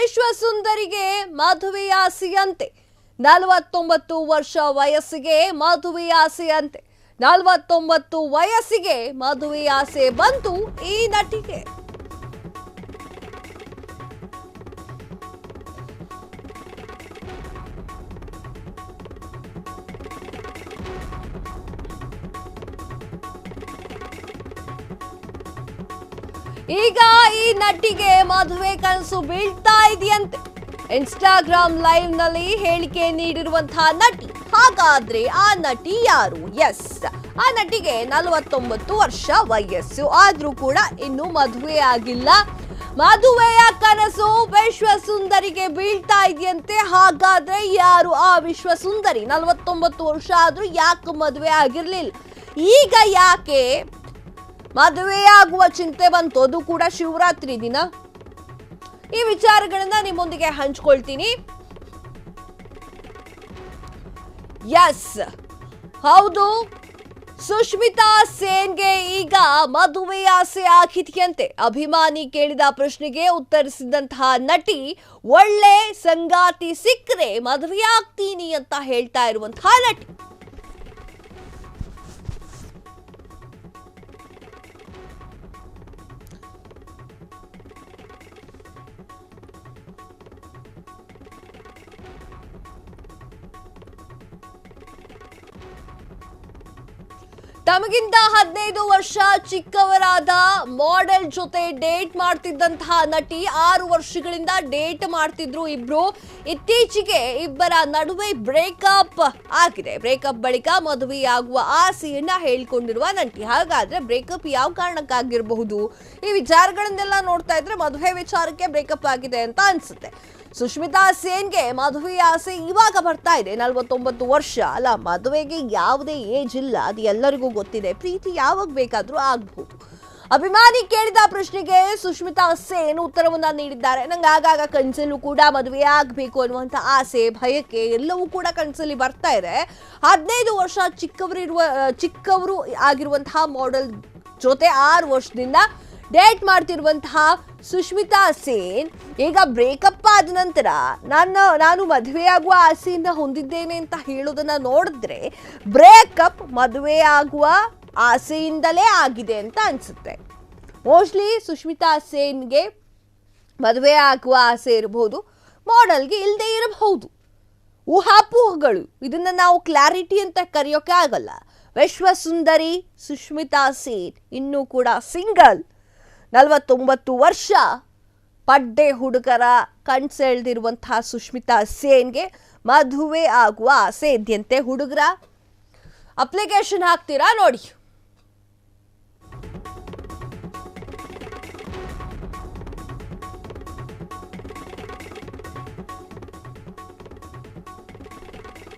ವಿಶ್ವಸುಂದರಿಗೆ ಮದುವೆಯಾಸೆಯಂತೆ 49 ವರ್ಷ ವಯಸ್ಸಿಗೆ ಮದುವೆಯಾಸೆಯಂತೆ 49 ವಯಸ್ಸಿಗೆ ಮದುವೆಯಾಸೆ ಬಂತು ಈ ನಟಿಗೆ. ಈಗ ಈ ನಟಿಗೆ ಮದುವೆ ಕನಸು ಬೀಳ್ತಾ ಇದೆಯಂತೆ. ಇನ್ಸ್ಟಾಗ್ರಾಮ್ ಲೈವ್ ನಲ್ಲಿ ಹೇಳಿಕೆ ನೀಡಿರುವಂತಹ ನಟಿ. ಹಾಗಾದ್ರೆ ಆ ನಟಿ ಯಾರು? ಎಸ್, ಆ ನಟಿಗೆ 49 ವರ್ಷ ವಯಸ್ಸು, ಆದ್ರೂ ಕೂಡ ಇನ್ನು ಮದುವೆ ಆಗಿಲ್ಲ. ಮದುವೆಯ ಕನಸು ವಿಶ್ವಸುಂದರಿಗೆ ಬೀಳ್ತಾ ಇದೆಯಂತೆ. ಹಾಗಾದ್ರೆ ಯಾರು ಆ ವಿಶ್ವಸುಂದರಿ? 49 ವರ್ಷ ಆದ್ರೂ ಯಾಕೆ ಮದುವೆ ಆಗಿರ್ಲಿಲ್ಲ? ಈಗ ಯಾಕೆ ಮದುವೆಯಾಗುವ ಚಿಂತೆ ಬಂತು? ಅದು ಕೂಡ ಶಿವರಾತ್ರಿ ದಿನ. ಈ ವಿಚಾರಗಳನ್ನ ನಿಮ್ಮೊಂದಿಗೆ ಹಂಚ್ಕೊಳ್ತೀನಿ. ಎಸ್, ಹೌದು, ಸುಷ್ಮಿತಾ ಸೇನ್ಗೆ ಈಗ ಮದುವೆಯಾಸೆ ಆಗಿದೆಯಂತೆ. ಅಭಿಮಾನಿ ಕೇಳಿದ ಪ್ರಶ್ನೆಗೆ ಉತ್ತರಿಸಿದಂತಹ ನಟಿ, ಒಳ್ಳೆ ಸಂಗಾತಿ ಸಿಕ್ಕರೆ ಮದುವೆಯಾಗ್ತೀನಿ ಅಂತ ಹೇಳ್ತಾ ಇರುವಂತಹ ನಟಿ. ತಮಗಿಂತ 15 ವರ್ಷ ಚಿಕ್ಕವರಾದ ಮಾಡೆಲ್ ಜೊತೆ ಡೇಟ್ ಮಾಡ್ತಿದ್ದಂತಹ ನಟಿ 6 ವರ್ಷಗಳಿಂದ ಡೇಟ್ ಮಾಡ್ತಿದ್ರು ಇಬ್ರು. ಇತ್ತೀಚೆಗೆ ಇಬ್ಬರ ನಡುವೆ ಬ್ರೇಕಪ್ ಆಗಿದೆ. ಬ್ರೇಕಪ್ ಬಳಿಕ ಮದುವೆಯಾಗುವ ಆಸೆಯನ್ನ ಹೇಳ್ಕೊಂಡಿರುವ ನಟಿ. ಹಾಗಾದ್ರೆ ಬ್ರೇಕಪ್ ಯಾವ ಕಾರಣಕ್ಕಾಗಿರಬಹುದು? ಈ ವಿಚಾರಗಳನ್ನೆಲ್ಲ ನೋಡ್ತಾ ಇದ್ರೆ ಮದುವೆ ವಿಚಾರಕ್ಕೆ ಬ್ರೇಕಪ್ ಆಗಿದೆ ಅಂತ ಅನ್ಸುತ್ತೆ. ಸುಷ್ಮಿತಾ ಸೇನ್ಗೆ ಮದುವೆ ಆಸೆ ಇವಾಗ ಬರ್ತಾ ಇದೆ. 49 ವರ್ಷ ಅಲ್ಲ, ಮದುವೆಗೆ ಯಾವುದೇ ಏಜ್ ಇಲ್ಲ, ಅದು ಎಲ್ಲರಿಗೂ ಗೊತ್ತಿದೆ. ಪ್ರೀತಿ ಯಾವಾಗ ಬೇಕಾದ್ರೂ ಆಗ್ಬಹುದು. ಅಭಿಮಾನಿ ಕೇಳಿದ ಪ್ರಶ್ನೆಗೆ ಸುಷ್ಮಿತಾ ಸೇನ್ ಉತ್ತರವನ್ನ ನೀಡಿದ್ದಾರೆ. ನಂಗೆ ಆಗಾಗ ಕನ್ಸಲ್ಲೂ ಕೂಡ ಮದುವೆ ಆಗ್ಬೇಕು ಅನ್ನುವಂಥ ಆಸೆ, ಭಯಕ್ಕೆ ಎಲ್ಲವೂ ಕೂಡ ಕನ್ಸಲ್ಲಿ ಬರ್ತಾ ಇದೆ. 15 ವರ್ಷ ಚಿಕ್ಕವರು ಆಗಿರುವಂತಹ ಮಾಡೆಲ್ ಜೊತೆ 6 ವರ್ಷದಿಂದ ಡೇಟ್ ಮಾಡ್ತಿರುವಂತಹ ಸುಷ್ಮಿತಾ ಸೇನ್ ಈಗ ಬ್ರೇಕಪ್ ಆದ ನಂತರ ನಾನು ಮದುವೆಯಾಗುವ ಆಸೆಯಿಂದ ಹೊಂದಿದ್ದೇನೆ ಅಂತ ಹೇಳೋದನ್ನ ನೋಡಿದ್ರೆ ಬ್ರೇಕಪ್ ಮದುವೆಯಾಗುವ ಆಸೆಯಿಂದಲೇ ಆಗಿದೆ ಅಂತ ಅನ್ಸುತ್ತೆ. ಮೋಸ್ಟ್ಲಿ ಸುಷ್ಮಿತಾ ಸೇನ್ಗೆ ಮದುವೆ ಆಗುವ ಆಸೆ ಇರಬಹುದು, ಮಾಡೆಲ್ಗೆ ಇಲ್ಲದೆ ಇರಬಹುದು. ಊಹಾಪೋಹಗಳು, ಇದನ್ನ ನಾವು ಕ್ಲಾರಿಟಿ ಅಂತ ಕರೆಯೋಕೆ ಆಗಲ್ಲ. ವಿಶ್ವಸುಂದರಿ ಸುಷ್ಮಿತಾ ಸೇನ್ ಇನ್ನೂ ಕೂಡ ಸಿಂಗಲ್. 49 ವರ್ಷ ಪಡ್ಡೆ ಹುಡುಗರ ಕಣ್ಸೆಳೆದಿರುವಂತಹ ಸುಷ್ಮಿತಾ ಸೇನ್ಗೆ ಮದುವೆ ಆಗುವ ಆಸೆ ಇದೆಯಂತೆ. ಹುಡುಗರ ಅಪ್ಲಿಕೇಶನ್ ಹಾಕ್ತೀರಾ ನೋಡಿ.